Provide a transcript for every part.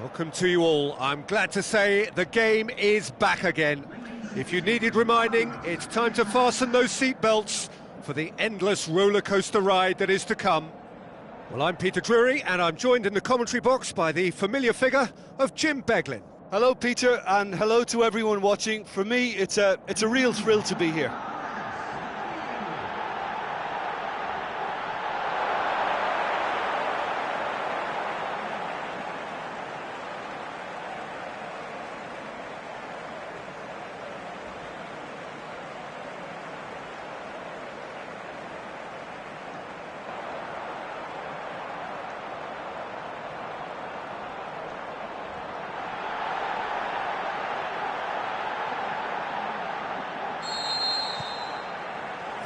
Welcome to you all. I'm glad to say the game is back again. If you needed reminding, it's time to fasten those seatbelts for the endless rollercoaster ride that is to come. Well, I'm Peter Drury, and I'm joined in the commentary box by the familiar figure of Jim Beglin. Hello, Peter, and hello to everyone watching. For me, it's a real thrill to be here.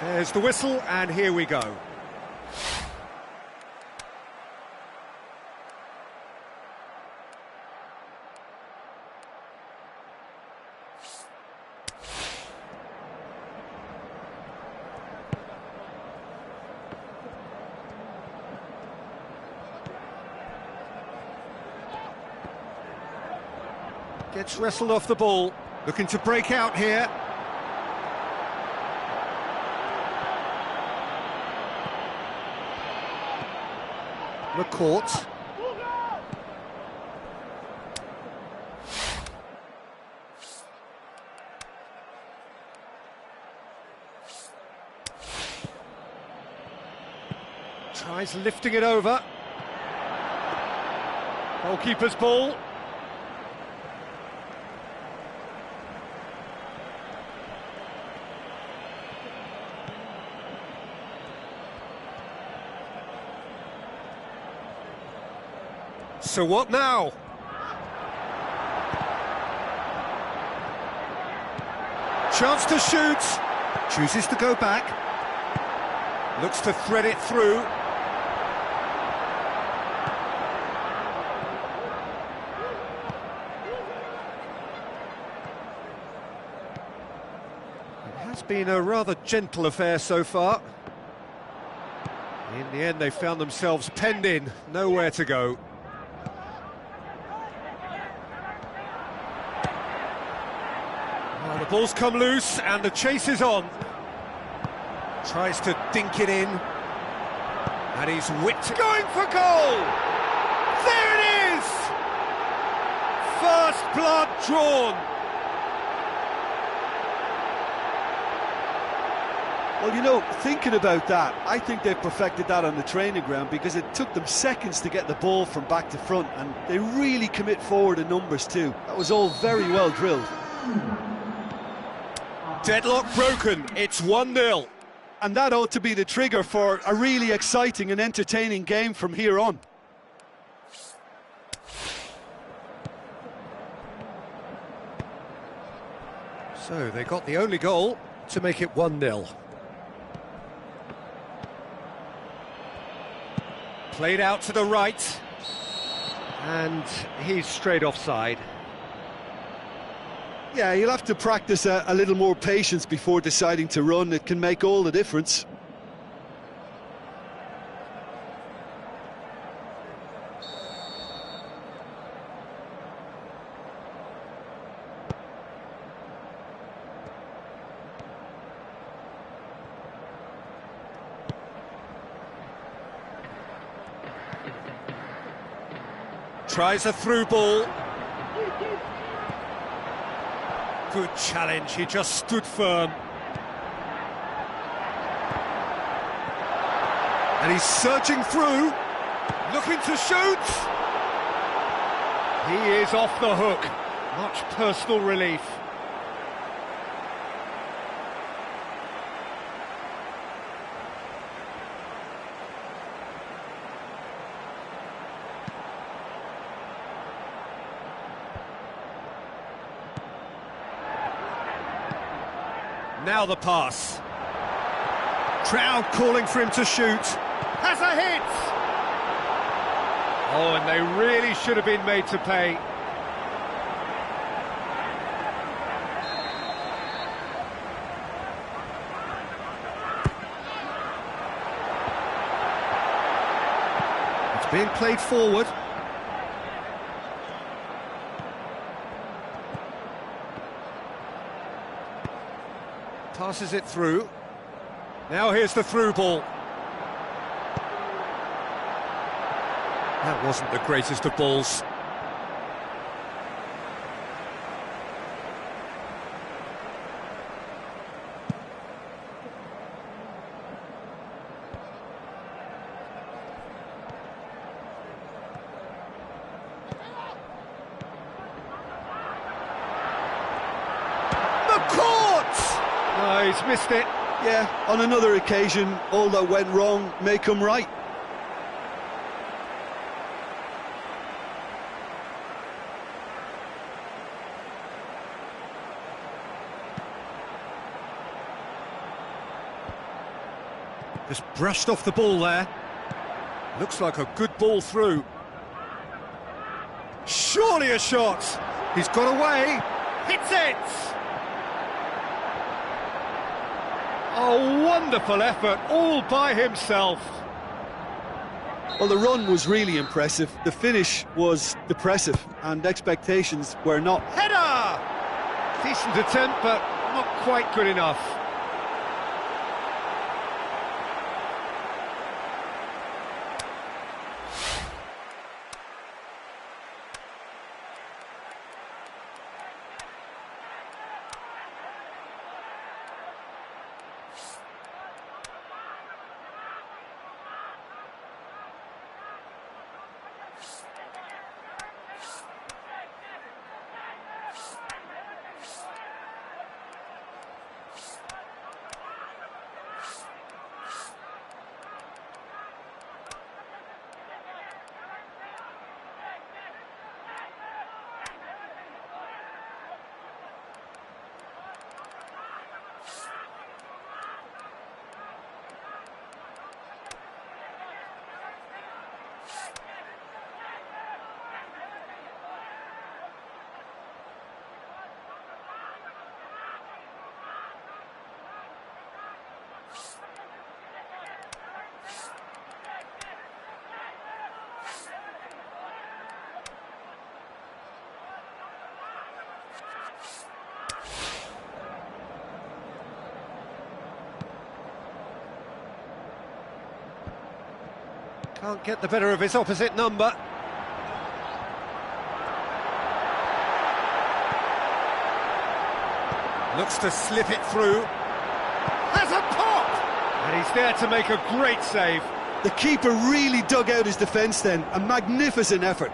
There's the whistle, and here we go. Gets wrestled off the ball, looking to break out here. McCourt. Tries lifting it over. Goalkeeper's ball. So what now? Chance to shoot. Chooses to go back. Looks to thread it through. It has been a rather gentle affair so far. In the end, they found themselves penned in, nowhere to go. Well, the ball's come loose and the chase is on. Tries to dink it in. And he's whipped, going for goal! There it is! First blood drawn. Well, you know, thinking about that, I think they've perfected that on the training ground because it took them seconds to get the ball from back to front, and they really commit forward in numbers too. That was all very well drilled. Deadlock broken, it's 1-0. And that ought to be the trigger for a really exciting and entertaining game from here on. So they got the only goal to make it 1-0. Played out to the right, and he's straight offside. Yeah, you'll have to practice a little more patience before deciding to run. It can make all the difference. Tries a through ball. Good challenge, he just stood firm. And he's surging through, looking to shoot. He is off the hook. Much personal relief. Now the pass. Crowd calling for him to shoot. Has a hit! Oh, and they really should have been made to pay. It's being played forward. Passes it through. Now here's the through ball. That wasn't the greatest of balls. Oh, he's missed it. Yeah, on another occasion, all that went wrong may come right. Just brushed off the ball there. Looks like a good ball through. Surely a shot. He's got away. Hits it. A wonderful effort, all by himself. Well, the run was really impressive. The finish was depressive, and expectations were not. Header! Decent attempt, but not quite good enough. Can't get the better of his opposite number. Looks to slip it through. Has a pop! And he's there to make a great save. The keeper really dug out his defence then. A magnificent effort.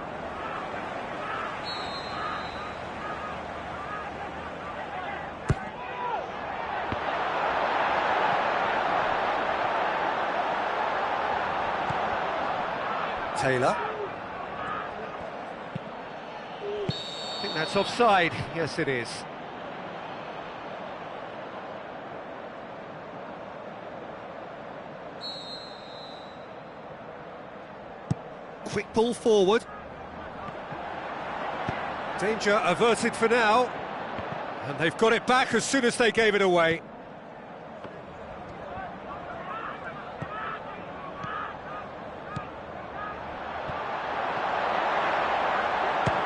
Taylor. I think that's offside. Yes, it is. Quick ball forward. Danger averted for now. And they've got it back as soon as they gave it away.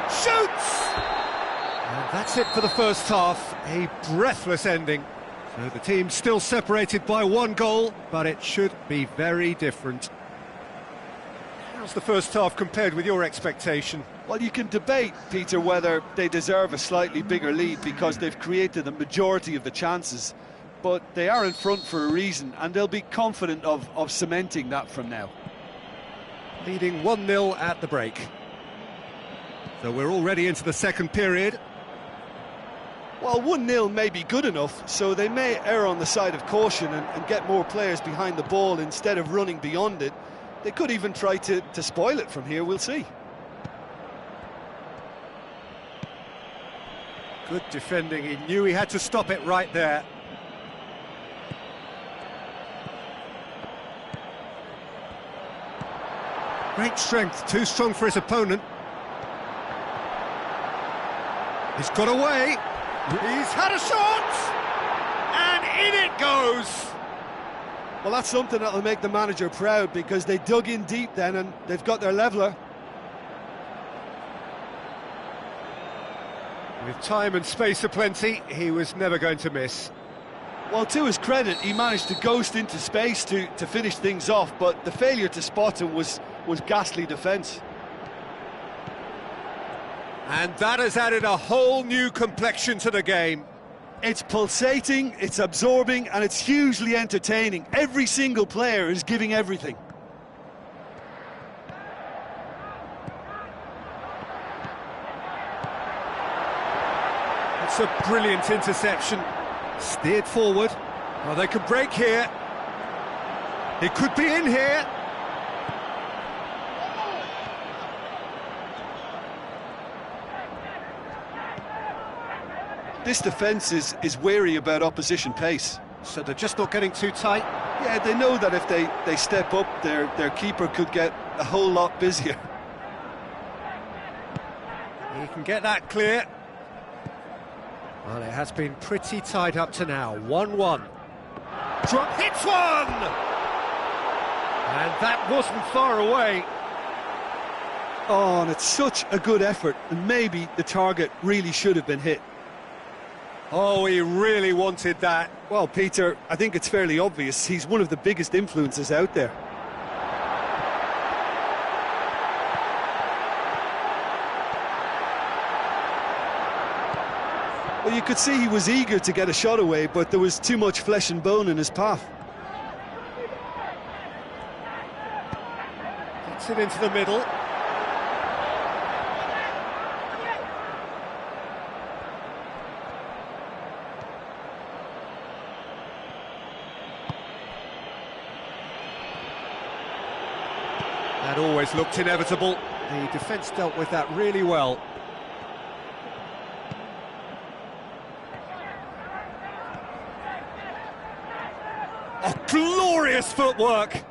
Shoots! And that's it for the first half. A breathless ending. So the team's still separated by one goal, but it should be very different. How's the first half compared with your expectation? Well, you can debate, Peter, whether they deserve a slightly bigger lead because they've created the majority of the chances. But they are in front for a reason, and they'll be confident of cementing that from now. Leading 1-0 at the break. So we're already into the second period. Well, 1-0 may be good enough, so they may err on the side of caution and get more players behind the ball instead of running beyond it. They could even try to spoil it from here, we'll see. Good defending, he knew he had to stop it right there. Great strength, too strong for his opponent. He's got away, he's had a shot, and in it goes! Well, that's something that'll make the manager proud because they dug in deep then and they've got their leveller. With time and space aplenty, he was never going to miss. Well, to his credit, he managed to ghost into space to finish things off, but the failure to spot him was ghastly defence. And that has added a whole new complexion to the game. It's pulsating, it's absorbing, and it's hugely entertaining. Every single player is giving everything. It's a brilliant interception. Steered forward. Oh, they could break here. It could be in here. This defence is wary about opposition pace. So they're just not getting too tight. Yeah, they know that if they step up, their keeper could get a whole lot busier. He can get that clear. Well, it has been pretty tight up to now. 1-1. Drop hits one! And that wasn't far away. Oh, and it's such a good effort, and maybe the target really should have been hit. Oh, he really wanted that. Well, Peter, I think it's fairly obvious he's one of the biggest influences out there. Well, you could see he was eager to get a shot away, but there was too much flesh and bone in his path. Gets it into the middle. That always looked inevitable. The defence dealt with that really well. Oh, glorious footwork!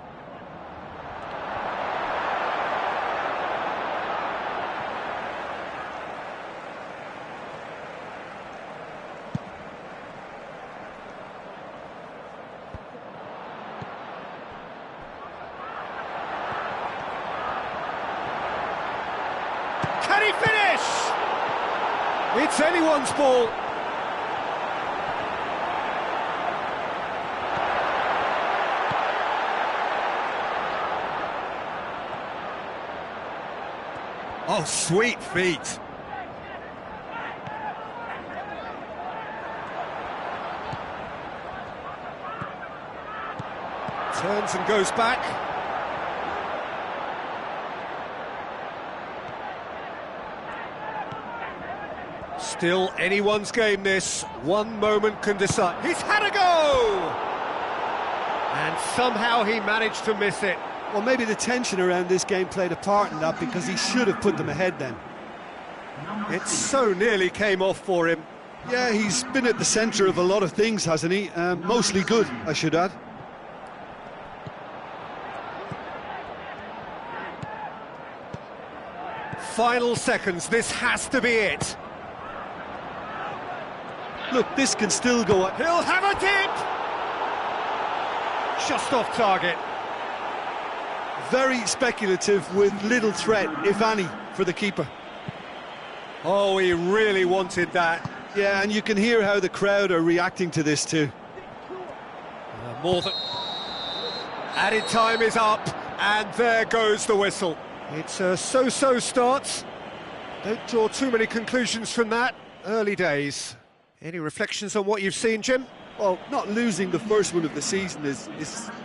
Can he finish? It's anyone's ball. Oh, sweet feet. Turns and goes back. Still anyone's game this. One moment can decide. He's had a go! And somehow he managed to miss it. Well, maybe the tension around this game played a part in that, because he should have put them ahead then. It so nearly came off for him. Yeah, he's been at the centre of a lot of things, hasn't he? Mostly good, I should add. Final seconds, this has to be it. Look, this can still go up. He'll have a dip! Just off target. Very speculative with little threat, if any, for the keeper. Oh, he really wanted that. Yeah, and you can hear how the crowd are reacting to this too. More than... Added time is up, and there goes the whistle. It's a so-so start. Don't draw too many conclusions from that. Early days. Any reflections on what you've seen, Jim? Well, not losing the first one of the season is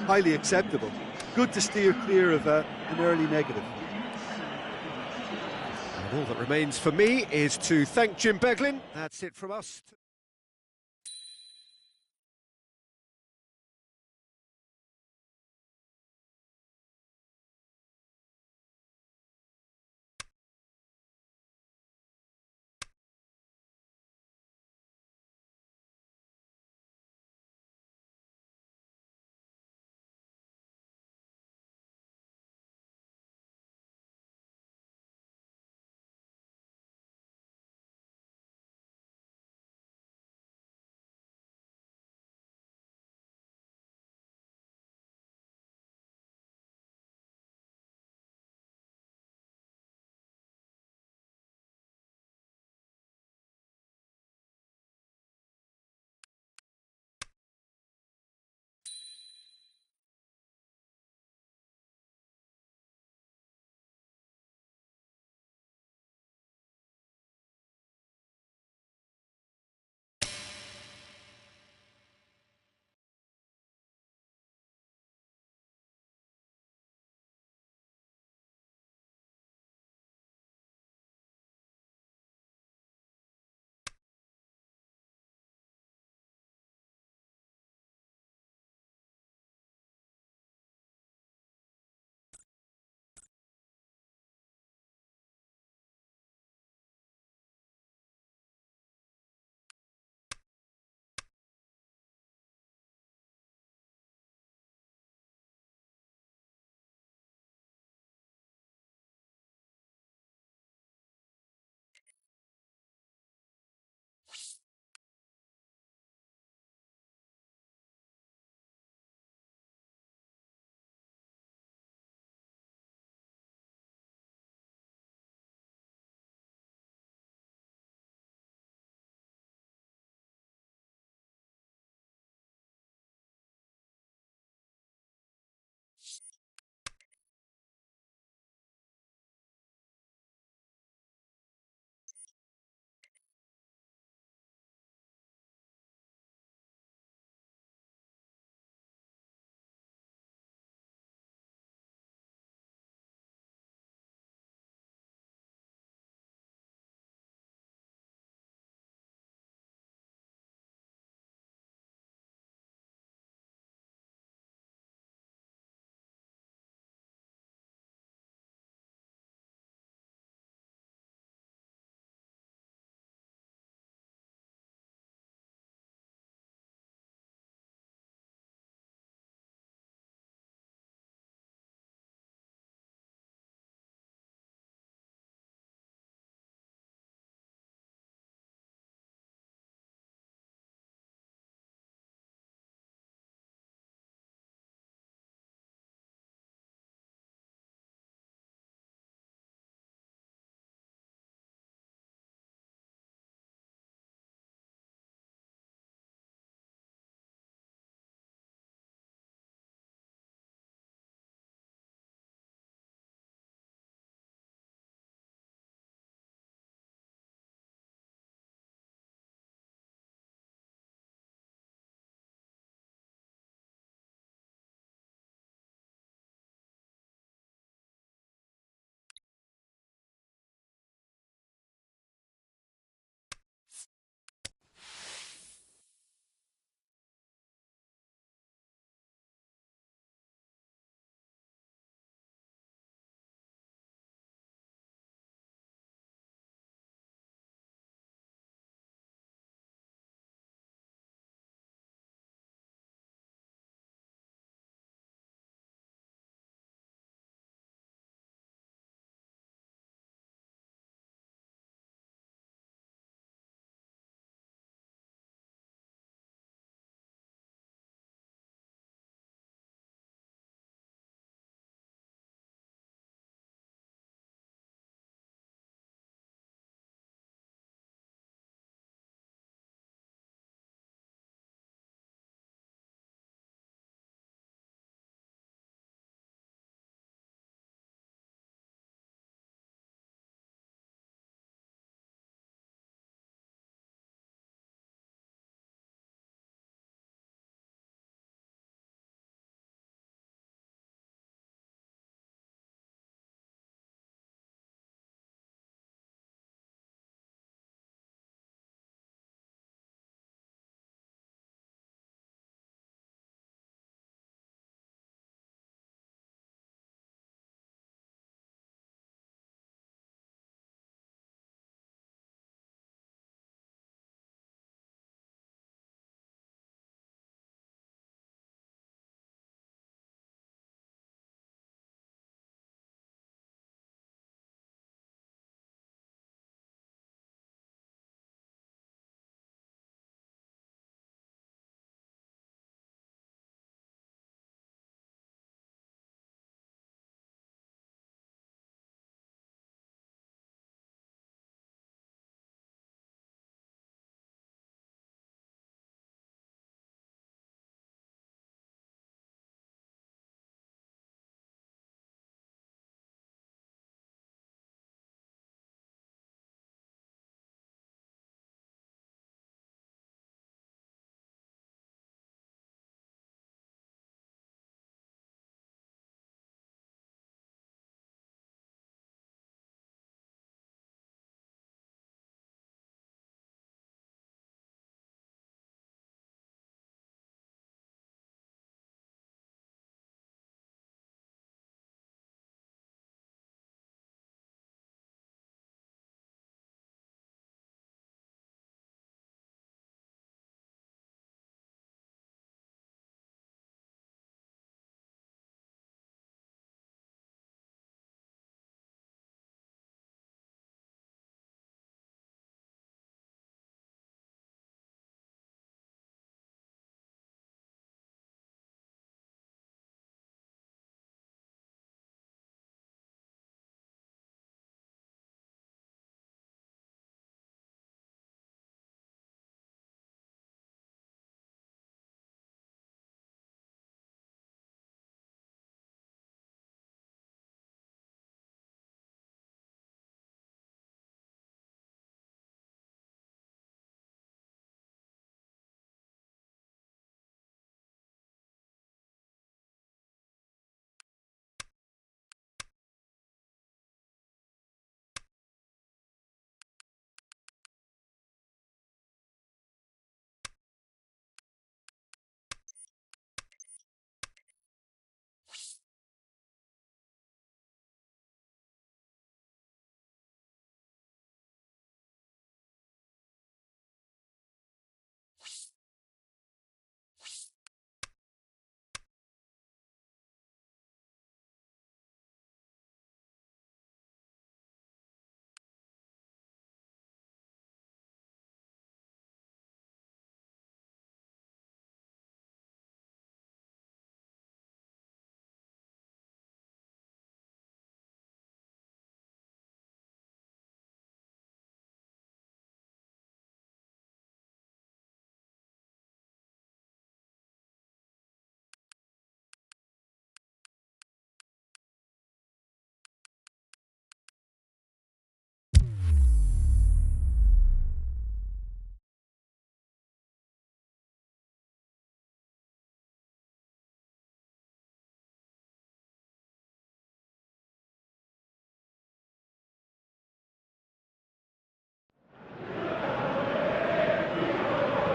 highly acceptable. Good to steer clear of an early negative. And all that remains for me is to thank Jim Beglin. That's it from us.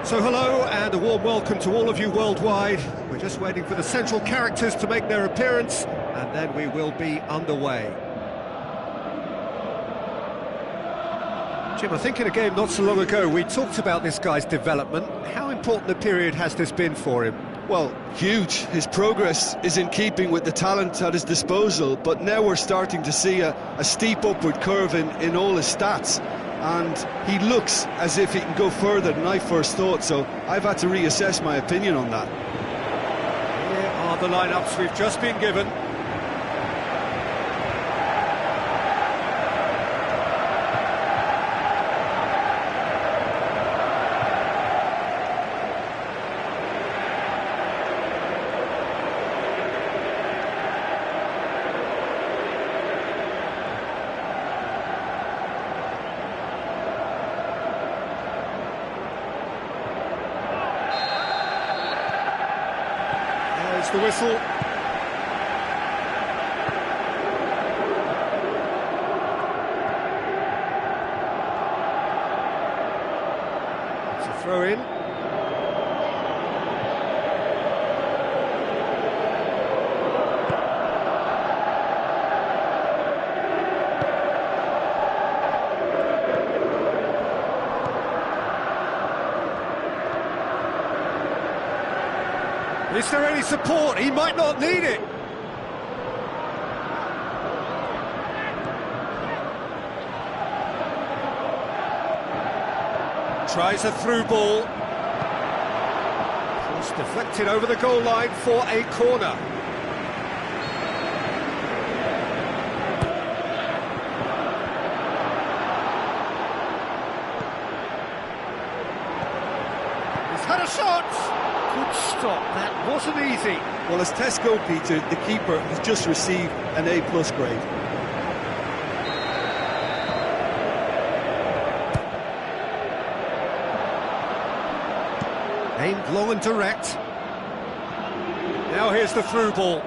So hello and a warm welcome to all of you worldwide. We're just waiting for the central characters to make their appearance and then we will be underway. Jim, I think in a game not so long ago we talked about this guy's development. How important a period has this been for him? Well, huge. His progress is in keeping with the talent at his disposal, but now we're starting to see a steep upward curve in all his stats. And he looks as if he can go further than I first thought, so I've had to reassess my opinion on that. Here are the lineups we've just been given. The whistle. It's a throw in. Is there any support? He might not need it. Tries a through ball. Cross deflected over the goal line for a corner. He's had a shot. Good stop, that wasn't easy. Well, as Tesco, Peter, the keeper has just received an A+ grade. Aimed long and direct. Now here's the through ball.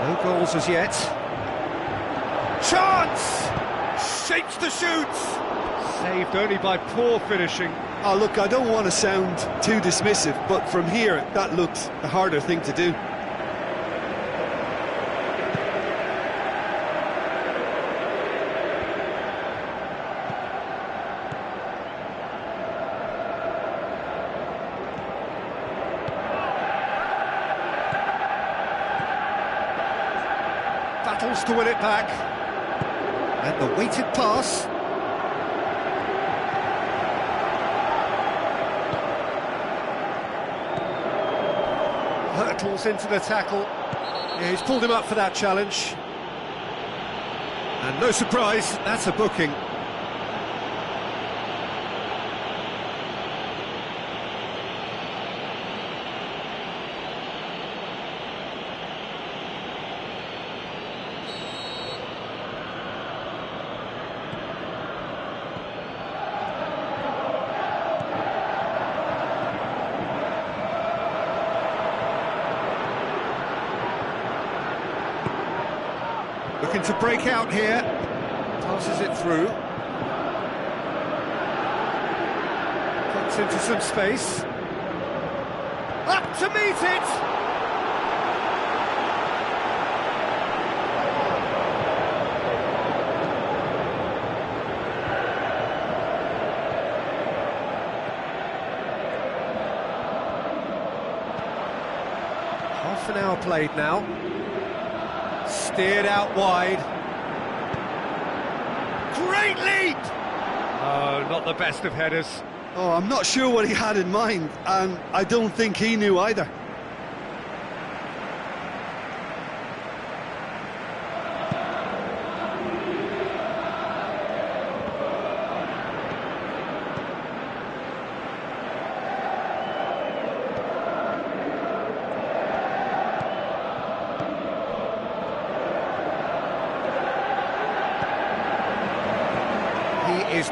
No goals as yet. Chance! Shapes the shoots! Saved only by poor finishing. Oh, look, I don't want to sound too dismissive, but from here, that looks the harder thing to do. Battles to win it back. And the weighted pass. Hurtles into the tackle. Yeah, he's pulled him up for that challenge. And no surprise, that's a booking. Looking to break out here, passes it through, gets into some space, up to meet it! Half an hour played now. Steered out wide. Great leap! Oh, not the best of headers. Oh, I'm not sure what he had in mind, and I don't think he knew either.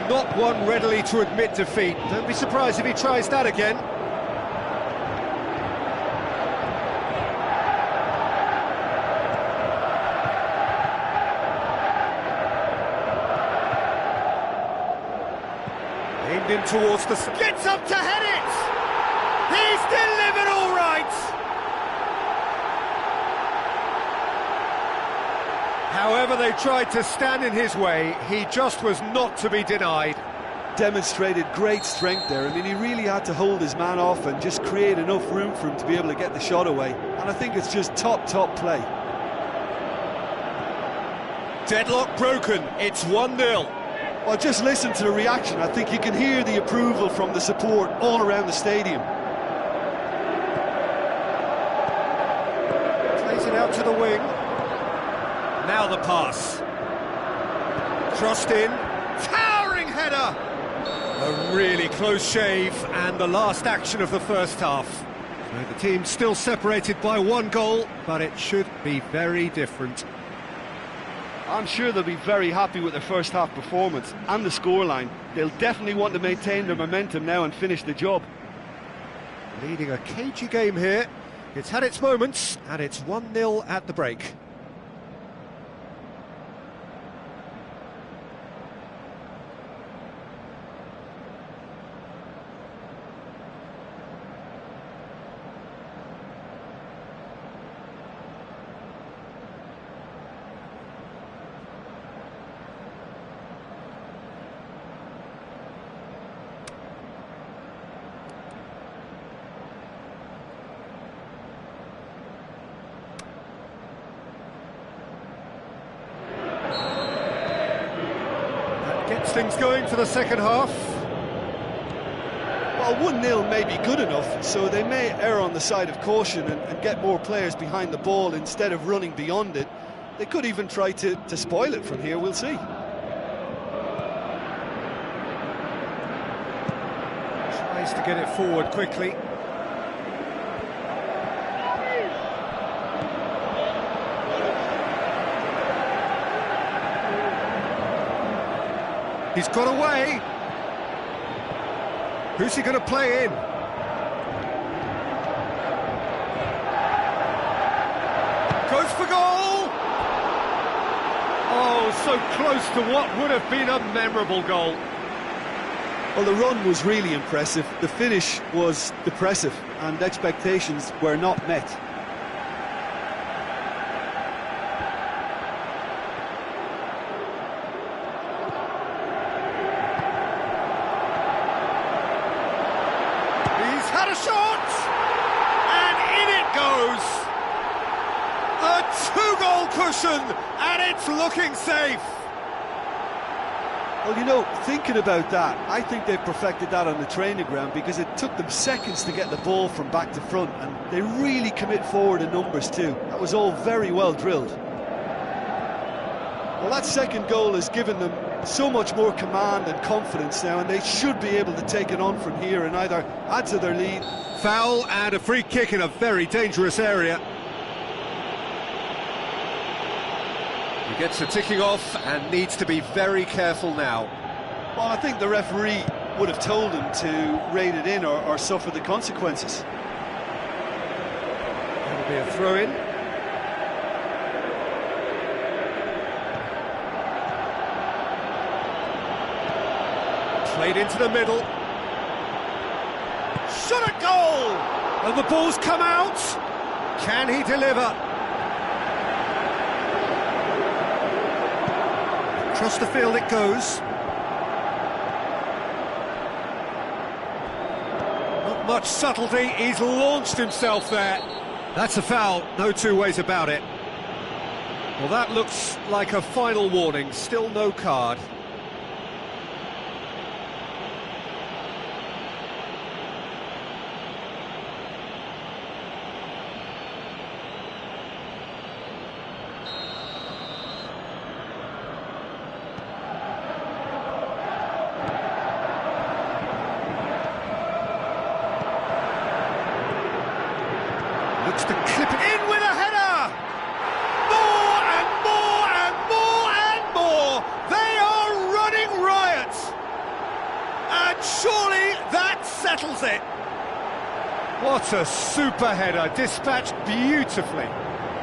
not one readily to admit defeat. Don't be surprised if he tries that again. Aimed in towards the... Gets up to head it! He's delivered all right! However they tried to stand in his way, he just was not to be denied. Demonstrated great strength there. I mean, he really had to hold his man off and just create enough room for him to be able to get the shot away. And I think it's just top play. Deadlock broken, it's 1-0. Well, just listen to the reaction. I think you can hear the approval from the support all around the stadium. Plays it out to the wing. Now the pass. Crossed in. Towering header! A really close shave, and the last action of the first half. So the team's still separated by 1 goal, but it should be very different. I'm sure they'll be very happy with their first half performance and the scoreline. They'll definitely want to maintain their momentum now and finish the job. Leading a cagey game here. It's had its moments, and it's 1-0 at the break. Gets things going for the second half. Well, 1-0 may be good enough, so they may err on the side of caution and get more players behind the ball instead of running beyond it. They could even try to spoil it from here, we'll see. Tries to get it forward quickly. He's got away. Who's he going to play in? Goes for goal! Oh, so close to what would have been a memorable goal. Well, the run was really impressive. The finish was depressive, and expectations were not met. Had a shot, and in it goes. A 2-goal cushion, and it's looking safe. Well, you know, thinking about that, I think they've perfected that on the training ground because it took them seconds to get the ball from back to front, and they really commit forward in numbers too. That was all very well drilled. Well, that second goal has given them so much more command and confidence now, and they should be able to take it on from here and either add to their lead. Foul and a free kick in a very dangerous area. He gets a ticking off and needs to be very careful now. Well, I think the referee would have told him to rein it in or suffer the consequences. That'll be a throw-in. Played into the middle. Shot at goal! And the ball's come out. Can he deliver? Across the field it goes. Not much subtlety, he's launched himself there. That's a foul, no two ways about it. Well, that looks like a final warning, still no card. Looks to clip it in with a header! More and more and more and more! They are running riot! Surely that settles it! What a super header, dispatched beautifully.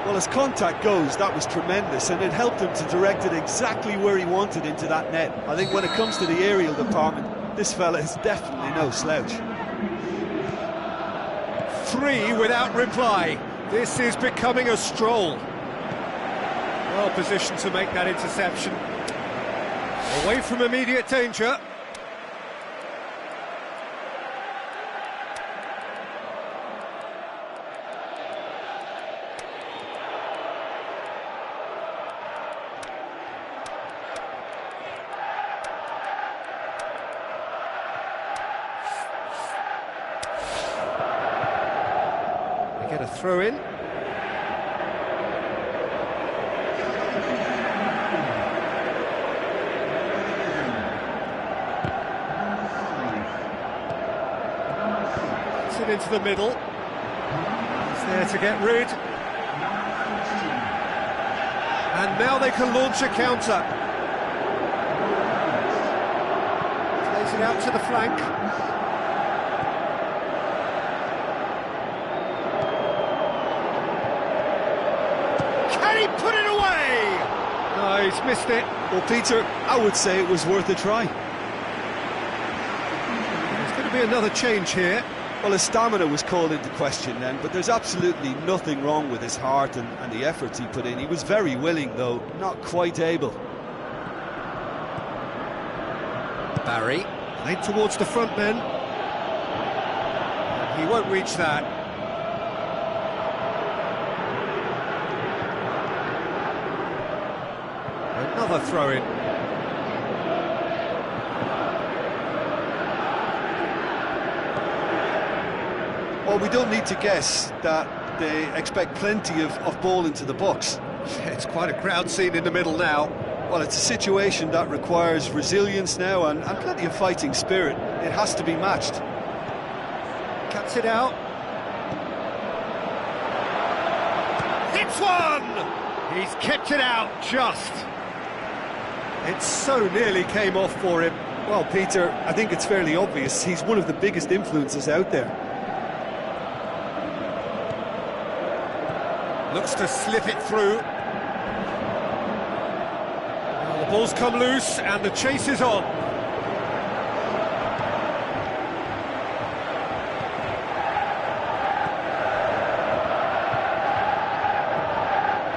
Well, as contact goes, that was tremendous, and it helped him to direct it exactly where he wanted into that net. I think when it comes to the aerial department, this fella is definitely no slouch. 3 without reply. This is becoming a stroll. Well positioned to make that interception. Away from immediate danger. They get a throw in. Into the middle. He's there to get rid. And now they can launch a counter. Plays it out to the flank. Can he put it away? No, he's missed it. Well, Peter, I would say it was worth a try. There's going to be another change here. Well, his stamina was called into question then, but there's absolutely nothing wrong with his heart and the efforts he put in. He was very willing, though, not quite able. Barry, played towards the front men. And he won't reach that. Another throw-in. Well, we don't need to guess that they expect plenty of ball into the box. It's quite a crowd scene in the middle now. Well, it's a situation that requires resilience now and plenty of fighting spirit. It has to be matched. Cuts it out. Hits one! He's kept it out, just. It so nearly came off for him. Well, Peter, I think it's fairly obvious. He's one of the biggest influences out there. Looks to slip it through. Now the ball's come loose and the chase is on.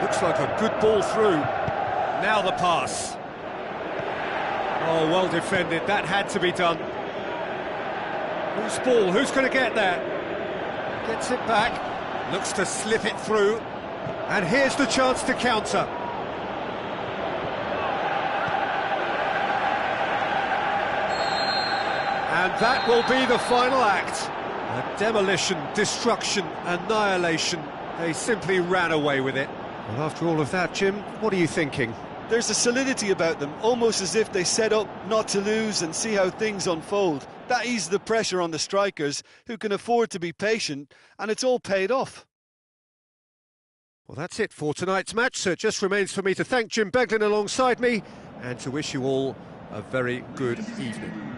Looks like a good ball through. Now the pass. Oh, well defended. That had to be done. Whose ball? Who's going to get that? Gets it back. Looks to slip it through. And here's the chance to counter. And that will be the final act. A demolition, destruction, annihilation. They simply ran away with it. Well, after all of that, Jim, what are you thinking? There's a solidity about them, almost as if they set up not to lose and see how things unfold. That eased the pressure on the strikers, who can afford to be patient, and it's all paid off. Well, that's it for tonight's match, so it just remains for me to thank Jim Beglin alongside me and to wish you all a very good evening.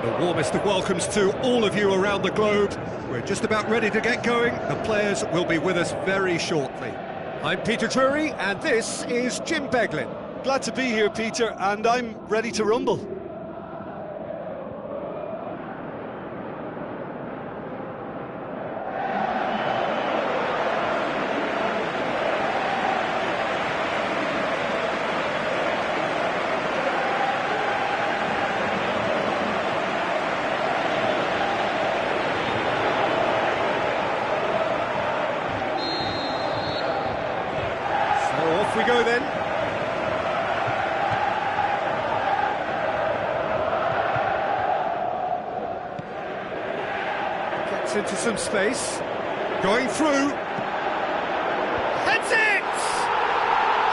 The warmest of welcomes to all of you around the globe. We're just about ready to get going. The players will be with us very shortly. I'm Peter Drury, and this is Jim Beglin. Glad to be here, Peter, and I'm ready to rumble. Off we go then. Gets into some space. Going through. Heads it!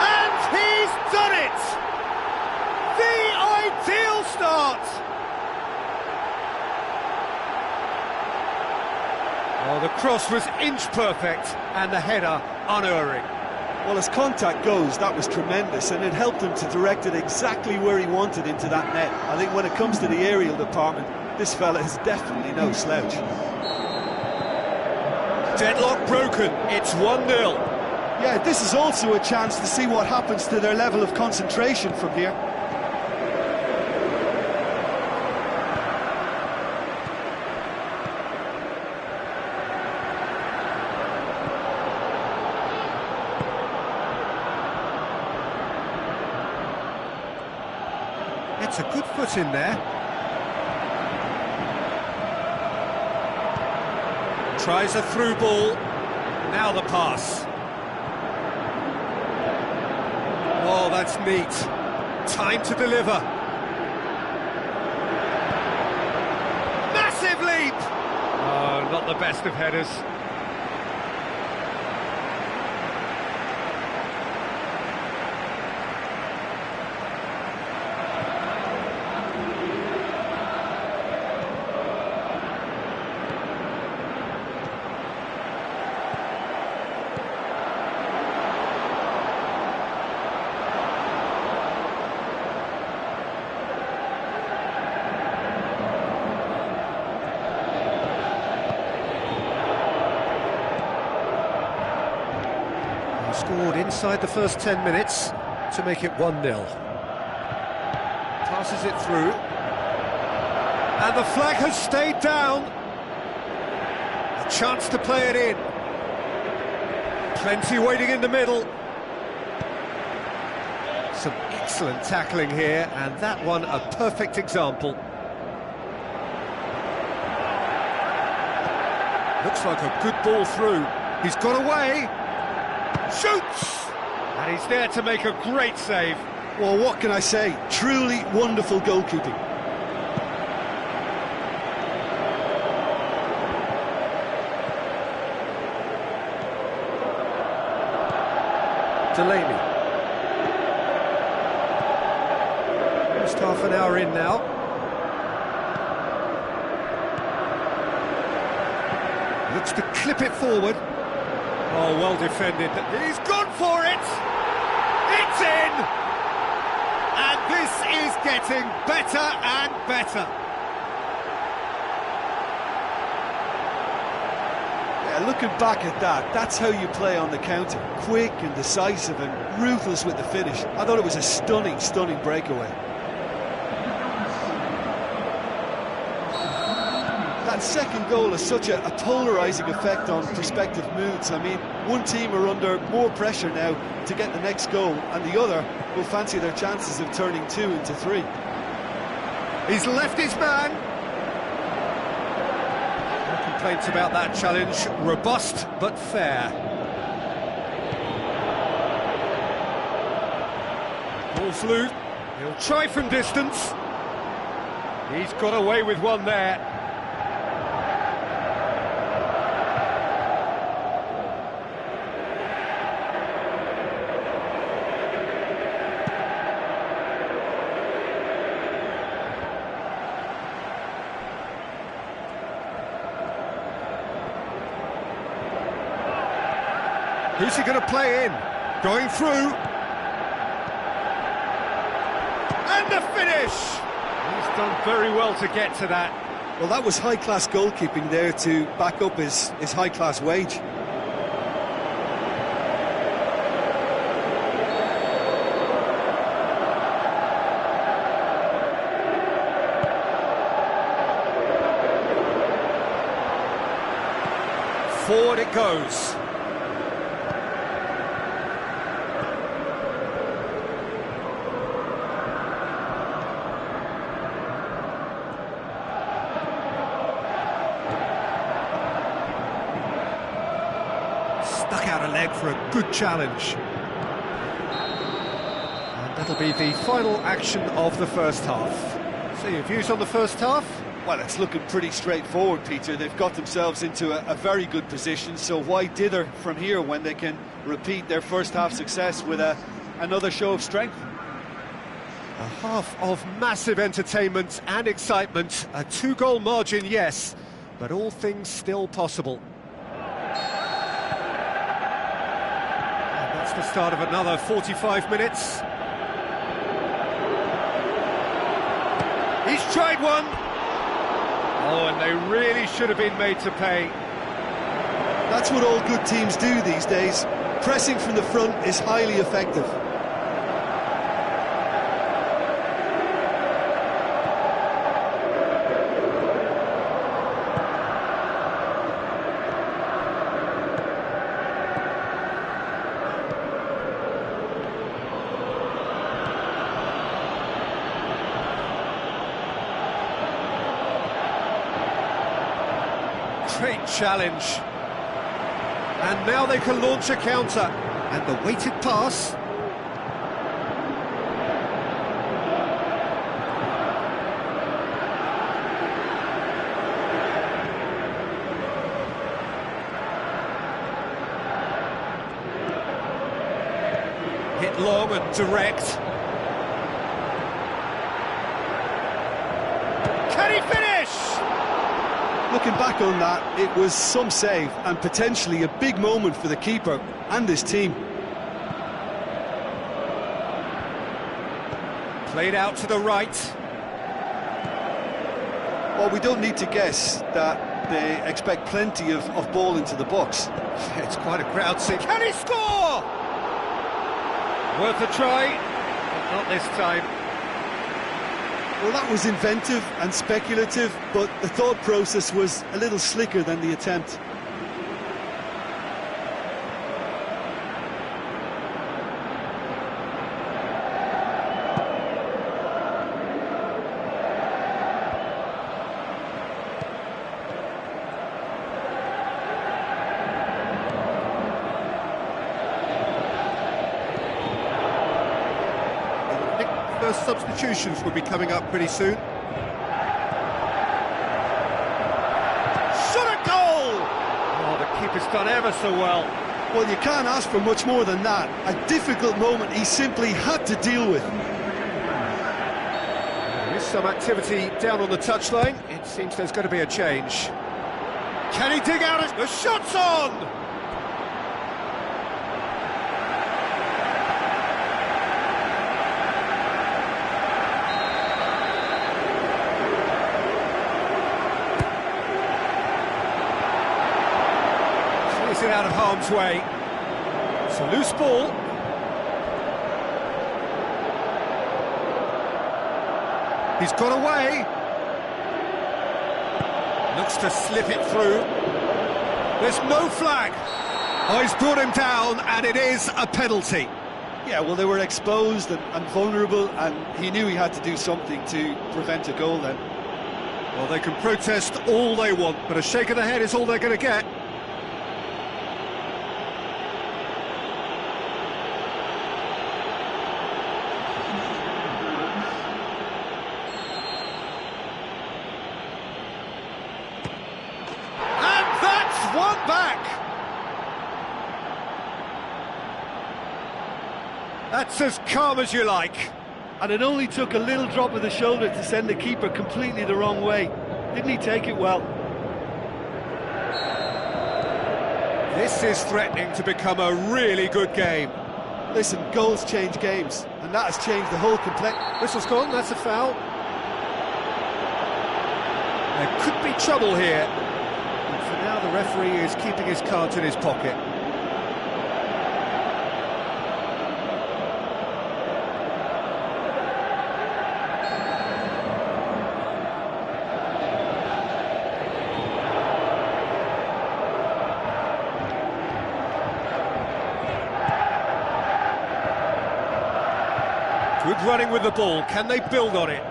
And he's done it! The ideal start! Oh, the cross was inch perfect and the header unerring. Well, as contact goes, that was tremendous, and it helped him to direct it exactly where he wanted into that net. I think when it comes to the aerial department, this fella is definitely no slouch. Deadlock broken, it's 1-0. Yeah, this is also a chance to see what happens to their level of concentration from here. It's a good foot in there. Tries a through ball. Now the pass. Oh, that's neat. Time to deliver. Massive leap! Oh, not the best of headers. Scored inside the first 10 minutes to make it 1-0. Passes it through. And the flag has stayed down. A chance to play it in. Plenty waiting in the middle. Some excellent tackling here, and that one a perfect example. Looks like a good ball through. He's got away. Shoots! And he's there to make a great save. Well, what can I say? Truly wonderful goalkeeping. Delaney. Just half an hour in now. Looks to clip it forward. Oh, well defended. He's gone for it! It's in! And this is getting better and better. Yeah, looking back at that, that's how you play on the counter. Quick and decisive and ruthless with the finish. I thought it was a stunning, stunning breakaway. That second goal has such a polarising effect on prospective moods. I mean, one team are under more pressure now to get the next goal, and the other will fancy their chances of turning 2 into 3. He's left his man. No complaints about that challenge. Robust but fair. Ball's loose. He'll try from distance. He's got away with one there. Who's he going to play in? Going through. And the finish! He's done very well to get to that. Well, that was high-class goalkeeping there to back up his high-class wage. Forward it goes. Stuck out a leg for a good challenge. And that'll be the final action of the first half. So your views on the first half? Well, it's looking pretty straightforward, Peter. They've got themselves into a very good position, so why dither from here when they can repeat their first half success with another show of strength? A half of massive entertainment and excitement, a two-goal margin, yes, but all things still possible. And that's the start of another 45 minutes. He's tried one. Oh, and they really should have been made to pay. That's what all good teams do these days. Pressing from the front is highly effective. Great challenge. And now they can launch a counter. And the weighted pass. Hit long and direct. Can he finish? Looking back on that, it was some save and potentially a big moment for the keeper and his team. Played out to the right. Well, we don't need to guess that they expect plenty of ball into the box. It's quite a crowd scene. Can he score? Worth a try, but not this time. Well, that was inventive and speculative, but the thought process was a little slicker than the attempt. First substitutions will be coming up pretty soon. Shot a goal! Oh, the keeper's done ever so well. Well, you can't ask for much more than that. A difficult moment he simply had to deal with. There is some activity down on the touchline. It seems there's going to be a change. Can he dig out it? The shot's on! It out of harm's way. It's a loose ball. He's got away. Looks to slip it through. There's no flag. Oh, he's brought him down, and it is a penalty. Yeah, well, they were exposed and vulnerable, and he knew he had to do something to prevent a goal then. Well, they can protest all they want, but a shake of the head is all they're going to get. One back. That's as calm as you like. And it only took a little drop of the shoulder to send the keeper completely the wrong way. Didn't he take it well? This is threatening to become a really good game. Listen, goals change games, and that has changed the whole complex. Whistle's gone, that's a foul. There could be trouble here. And for now, the referee is keeping his cards in his pocket. Good running with the ball. Can they build on it?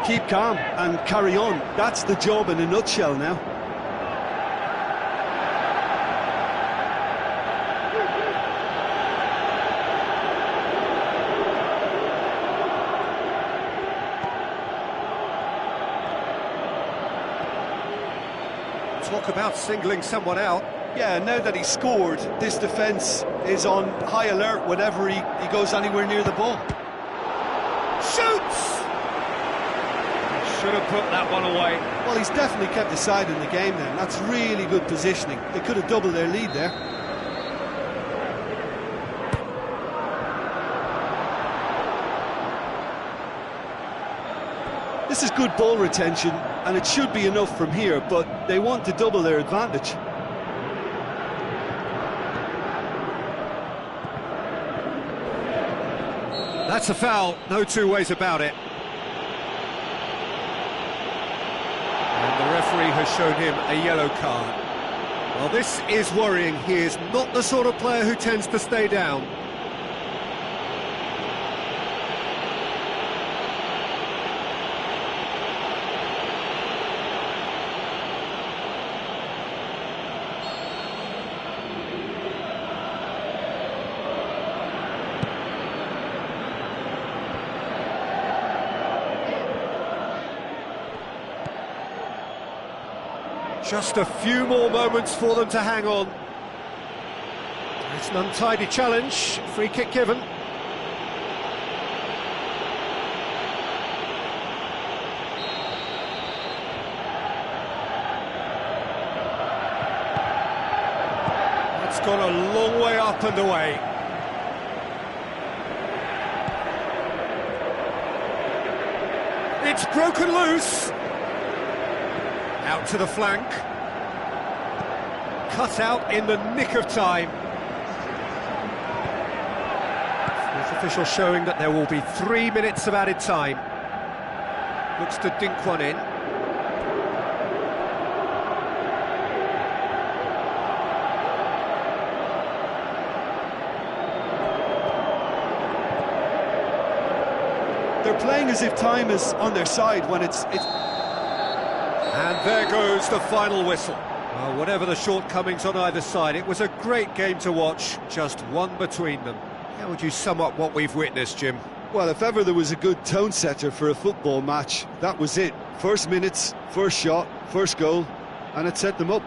Keep calm and carry on. That's the job in a nutshell now. Talk about singling someone out. Yeah, now that he scored, this defence is on high alert whenever he goes anywhere near the ball. Shoots! Should have put that one away. Well, he's definitely kept the side in the game then. That's really good positioning. They could have doubled their lead there. This is good ball retention, and it should be enough from here, but they want to double their advantage. That's a foul, no two ways about it. And the referee has shown him a yellow card. Well, this is worrying. He is not the sort of player who tends to stay down. Just a few more moments for them to hang on. It's an untidy challenge, free kick given. That's gone a long way up and away. It's broken loose. Out to the flank. Cut out in the nick of time. Fourth official showing that there will be 3 minutes of added time. Looks to dink one in. They're playing as if time is on their side when it's... And there goes the final whistle. Well, whatever the shortcomings on either side, it was a great game to watch, just one between them. How would you sum up what we've witnessed, Jim? Well, if ever there was a good tone setter for a football match, that was it. First minutes, first shot, first goal, and it set them up.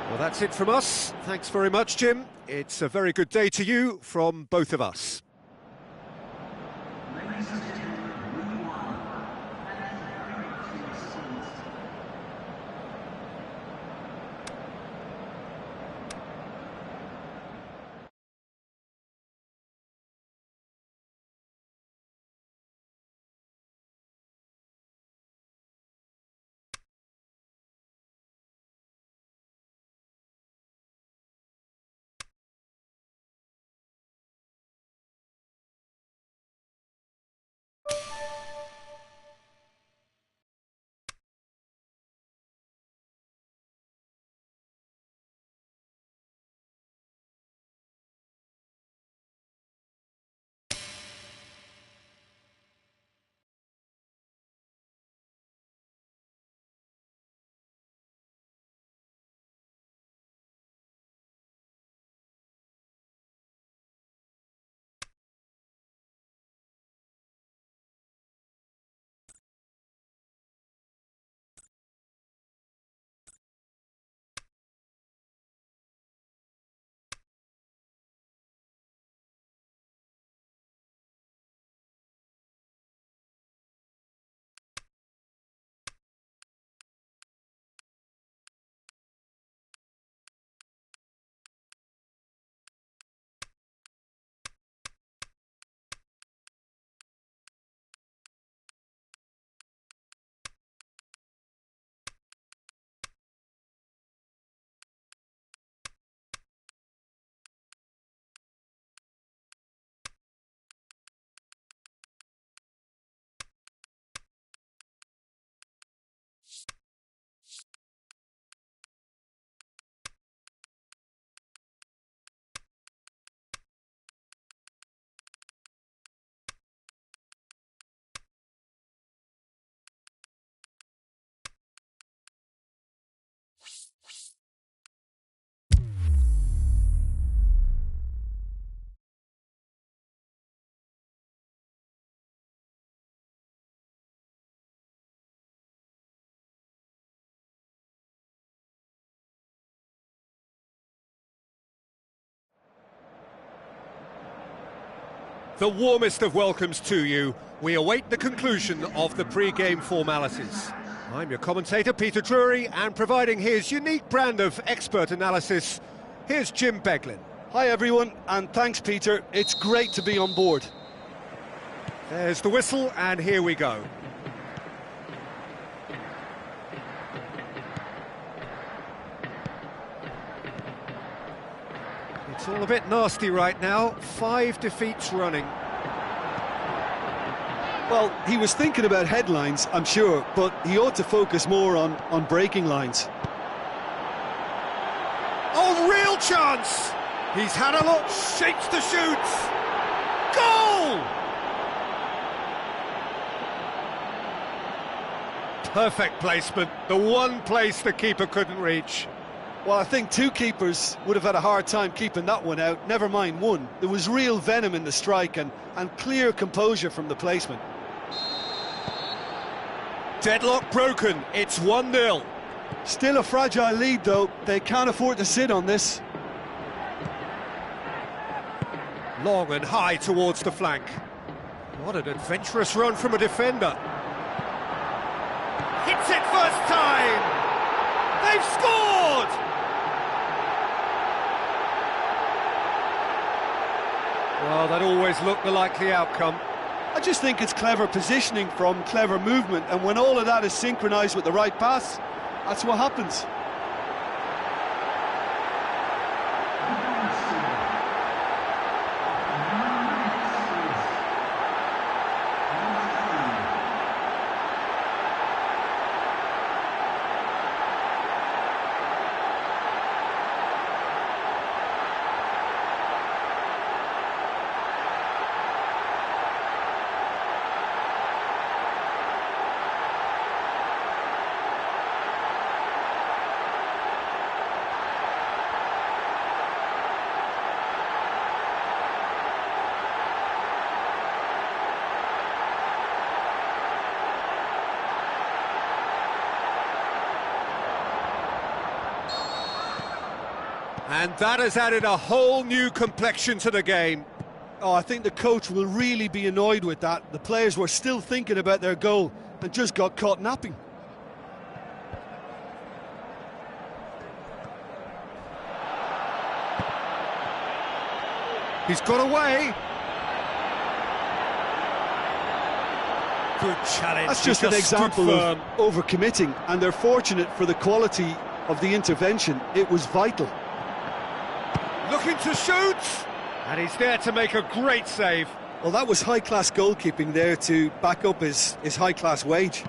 Well, that's it from us. Thanks very much, Jim. It's a very good day to you from both of us. the warmest of welcomes to you. We await the conclusion of the pre-game formalities. I'm your commentator, Peter Drury, and providing his unique brand of expert analysis, here's Jim Beglin. Hi everyone, and thanks Peter, it's great to be on board. There's the whistle, and here we go. It's all a bit nasty right now, 5 defeats running. Well, he was thinking about headlines, I'm sure, but he ought to focus more on breaking lines. Oh, real chance! He's had a look, shapes to shoot! Goal! Perfect placement, the one place the keeper couldn't reach. Well, I think two keepers would have had a hard time keeping that one out, never mind one. There was real venom in the strike and clear composure from the placement. Deadlock broken, it's 1-0. Still a fragile lead though, they can't afford to sit on this. Long and high towards the flank. What an adventurous run from a defender. Hits it first time! They've scored! Well, that always looked the likely outcome. I just think it's clever positioning from clever movement, and when all of that is synchronised with the right pass, that's what happens. And that has added a whole new complexion to the game. Oh, I think the coach will really be annoyed with that. The players were still thinking about their goal and just got caught napping. He's got away. Good challenge. That's just an example of overcommitting, and they're fortunate for the quality of the intervention. It was vital. Looking to shoot, and he's there to make a great save. Well, that was high-class goalkeeping there to back up his high-class wage.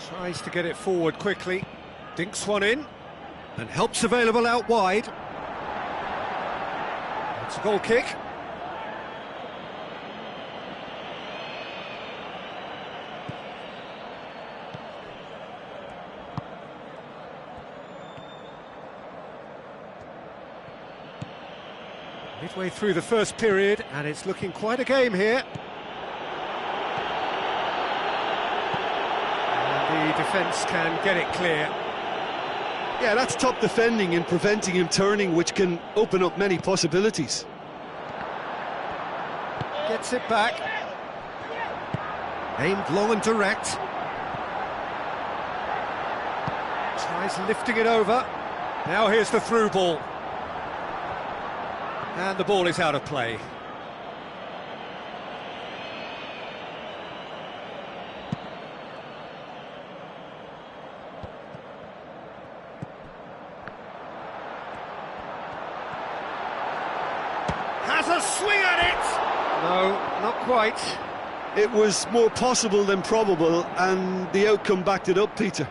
Tries to get it forward quickly, dinks one in, and help's available out wide. It's a goal kick. Midway through the first period, and it's looking quite a game here. And the defence can get it clear. Yeah, that's top defending and preventing him turning, which can open up many possibilities. Gets it back. Aimed long and direct. Tries lifting it over. Now here's the through ball. And the ball is out of play. Has a swing at it! No, not quite. It was more possible than probable, and the outcome backed it up, Peter.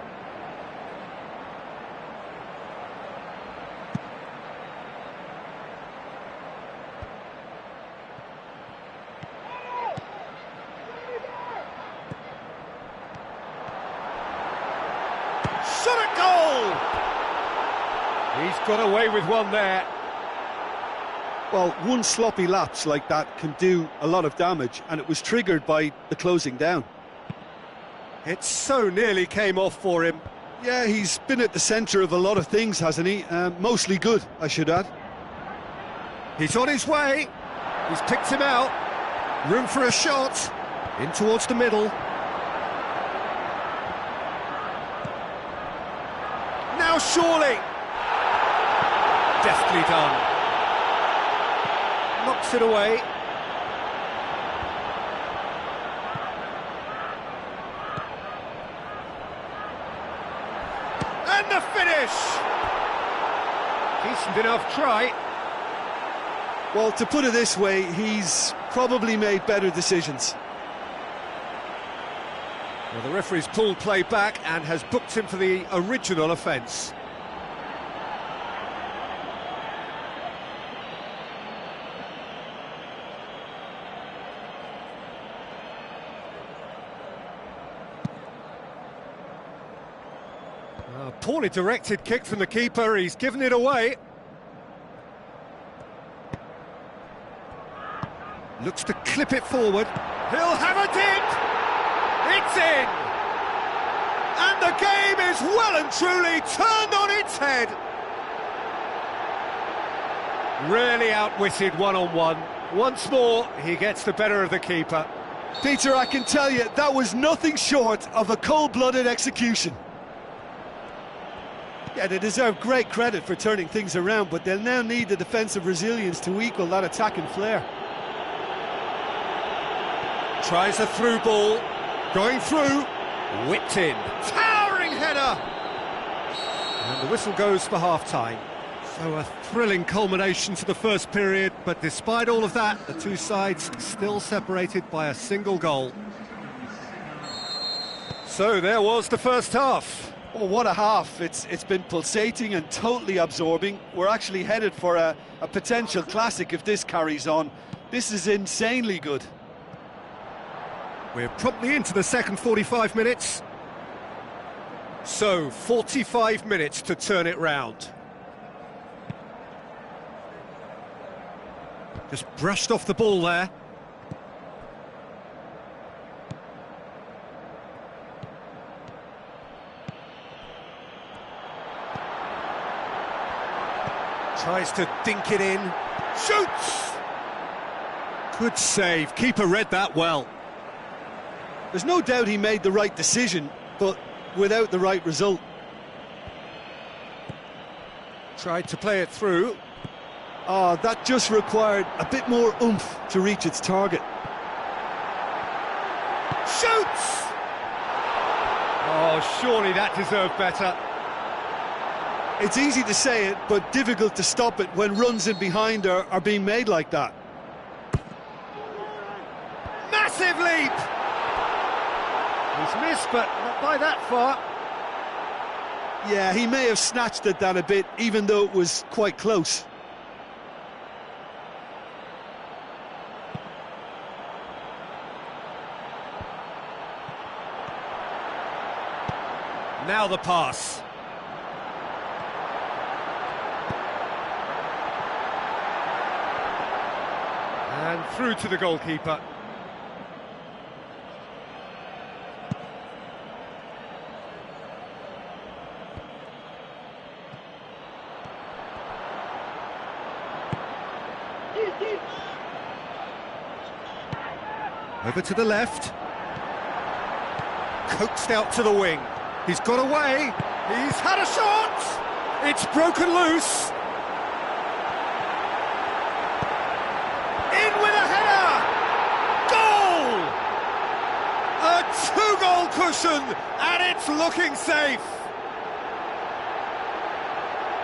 Shot at goal! He's got away with one there. Well, one sloppy lapse like that can do a lot of damage, and it was triggered by the closing down. It so nearly came off for him. Yeah, he's been at the centre of a lot of things, hasn't he? Mostly good, I should add. He's on his way. He's picked him out. Room for a shot. In towards the middle. Now surely. Deftly done. Knocks it away. And the finish! Decent enough try. Well, to put it this way, he's probably made better decisions. Well, the referee's pulled play back and has booked him for the original offence. Poorly directed kick from the keeper, he's given it away. Looks to clip it forward. He'll have a dip! It's in! And the game is well and truly turned on its head. Really outwitted one-on-one. Once more, he gets the better of the keeper. Peter, I can tell you, that was nothing short of a cold-blooded execution. Yeah, they deserve great credit for turning things around, but they'll now need the defensive resilience to equal that attacking flair. Tries a through ball, going through, whipped in, towering header! And the whistle goes for half-time. So a thrilling culmination to the first period, but despite all of that, the two sides still separated by a single goal. So there was the first half. Oh, what a half. It's been pulsating and totally absorbing. We're actually headed for a potential classic if this carries on. This is insanely good. We're promptly into the second 45 minutes. So, 45 minutes to turn it round. Just brushed off the ball there. Tries to dink it in. Shoots! Good save. Keeper read that well. There's no doubt he made the right decision, but without the right result. Tried to play it through. Oh, that just required a bit more oomph to reach its target. Shoots! Oh, surely that deserved better. It's easy to say it, but difficult to stop it when runs in behind are being made like that. Massive leap! He's missed, but not by that far. Yeah, he may have snatched at that a bit, even though it was quite close. Now the pass. And through to the goalkeeper. Over to the left. Coaxed out to the wing. He's got away. He's had a shot. It's broken loose. In with a header. Goal! A two-goal cushion, and it's looking safe.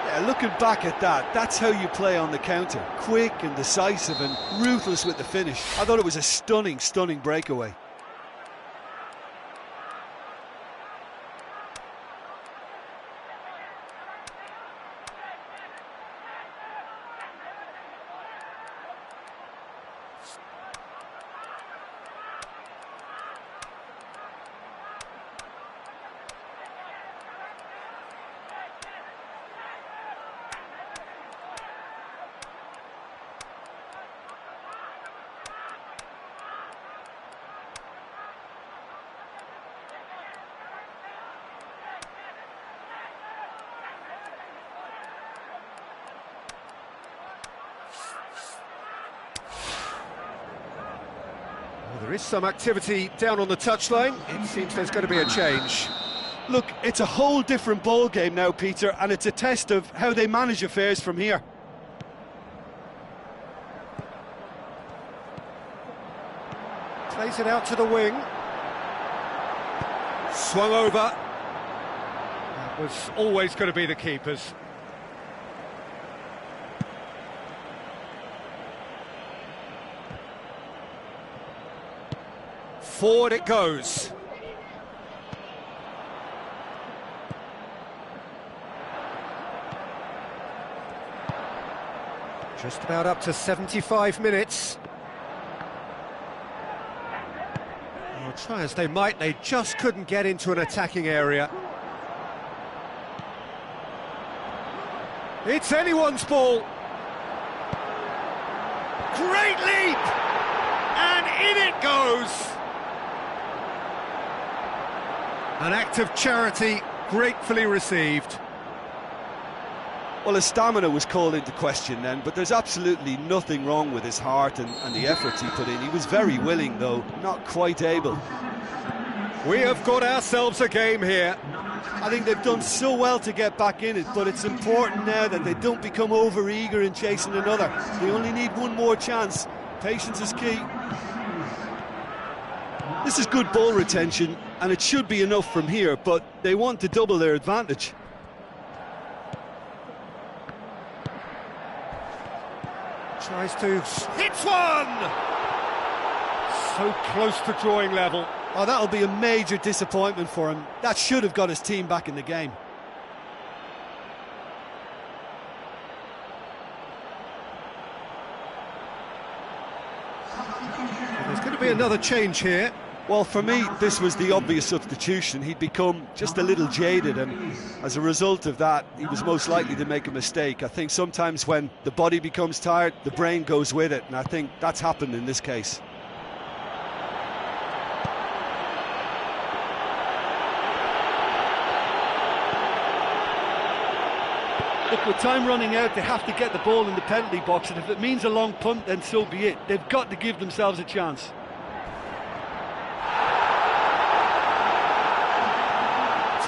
Yeah, looking back at that, that's how you play on the counter. Quick and decisive and ruthless with the finish. I thought it was a stunning, stunning breakaway. There is some activity down on the touchline. It seems there's going to be a change. Look, it's a whole different ball game now, Peter, and it's a test of how they manage affairs from here. Plays it out to the wing. Swung over. That was always going to be the keeper's. Forward it goes. Just about up to 75 minutes. Well, try as they might, they just couldn't get into an attacking area. It's anyone's ball. Great leap! And in it goes! An act of charity gratefully received. Well, his stamina was called into question then, but there's absolutely nothing wrong with his heart and the efforts he put in. He was very willing, though, not quite able. We have got ourselves a game here. I think they've done so well to get back in it, but it's important now that they don't become over-eager in chasing another. They only need one more chance. Patience is key. This is good ball retention, and it should be enough from here, but they want to double their advantage. Tries to... hits one! So close to drawing level. Oh, that'll be a major disappointment for him. That should have got his team back in the game. There's going to be another change here. Well, for me, this was the obvious substitution. He'd become just a little jaded, and as a result of that, he was most likely to make a mistake. I think sometimes when the body becomes tired, the brain goes with it, and I think that's happened in this case. Look, with time running out, they have to get the ball in the penalty box, and if it means a long punt, then so be it. They've got to give themselves a chance.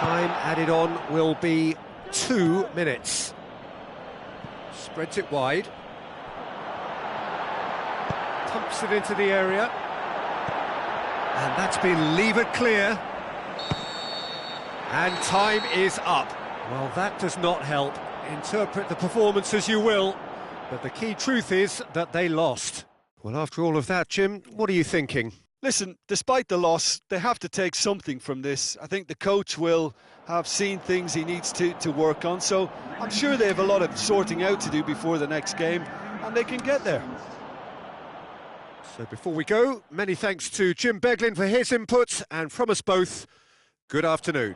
Time added on will be 2 minutes. Spreads it wide. Pumps it into the area. And that's been levered clear. And time is up. Well, that does not help. Interpret the performance as you will, but the key truth is that they lost. Well, after all of that, Jim, what are you thinking? Listen, despite the loss, they have to take something from this. I think the coach will have seen things he needs to work on, so I'm sure they have a lot of sorting out to do before the next game, and they can get there. So before we go, many thanks to Jim Beglin for his input, and from us both, good afternoon.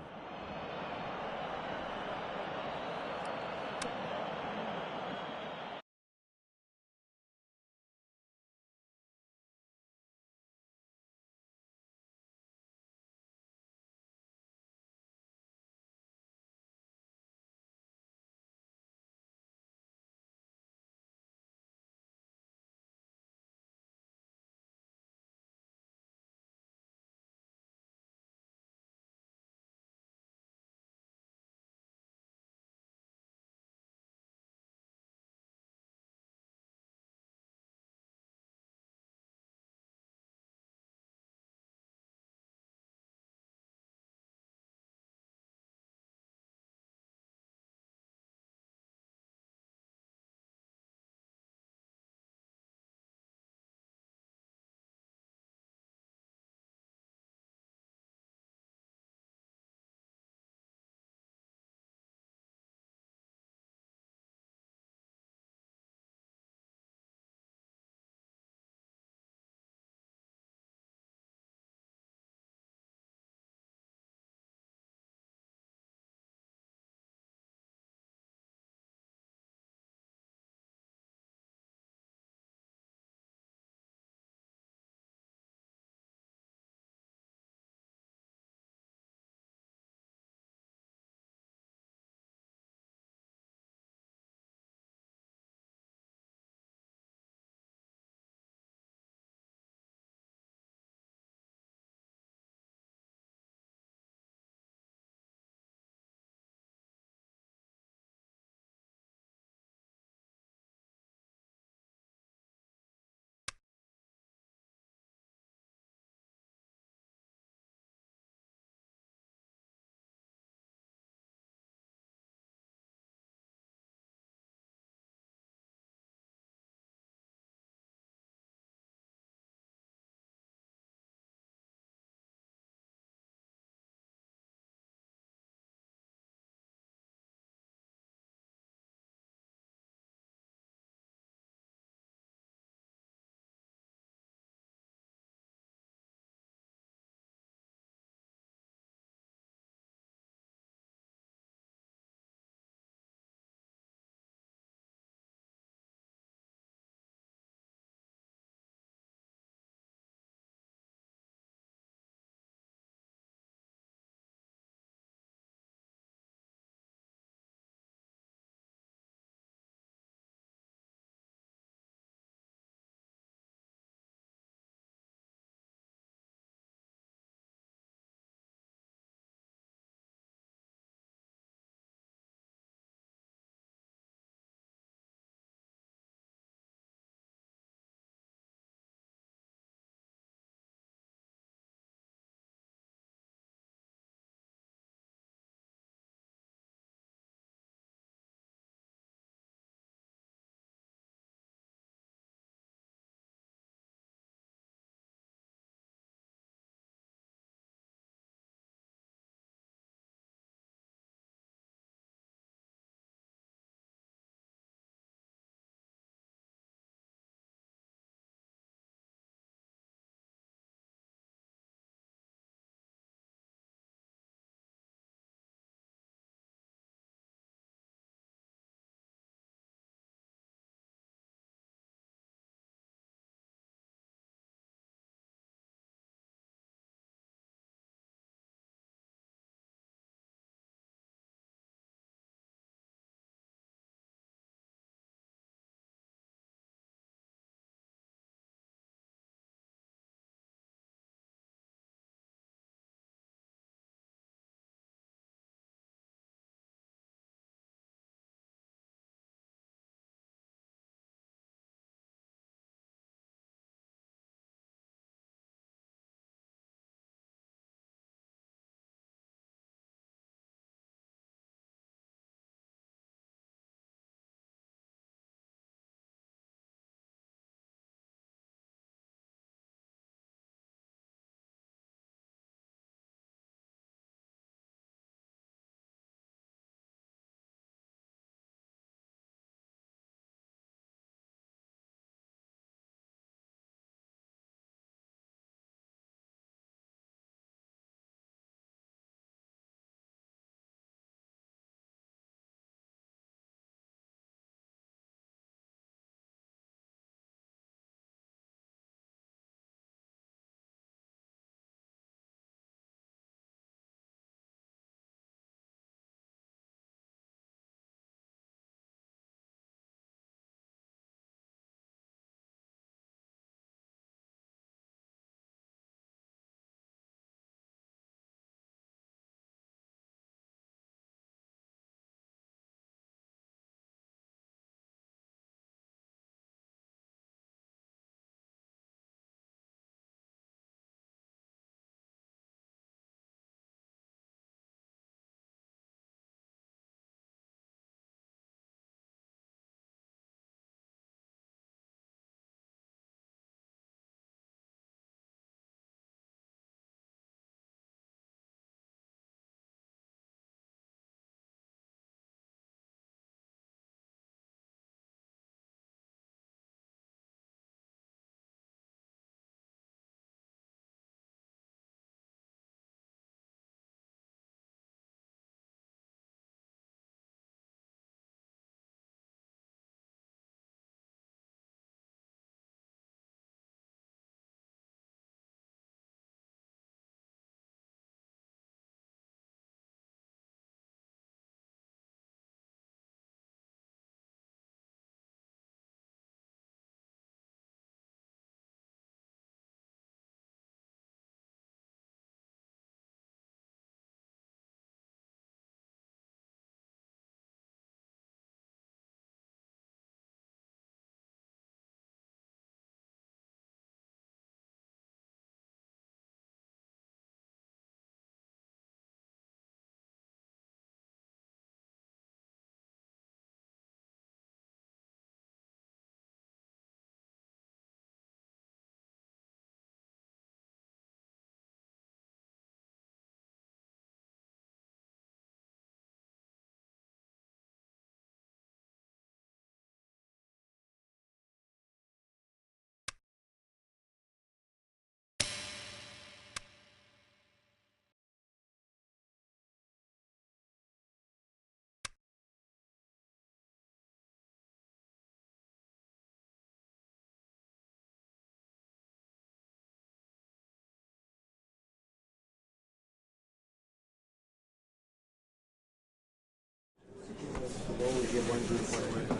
always give one group one win.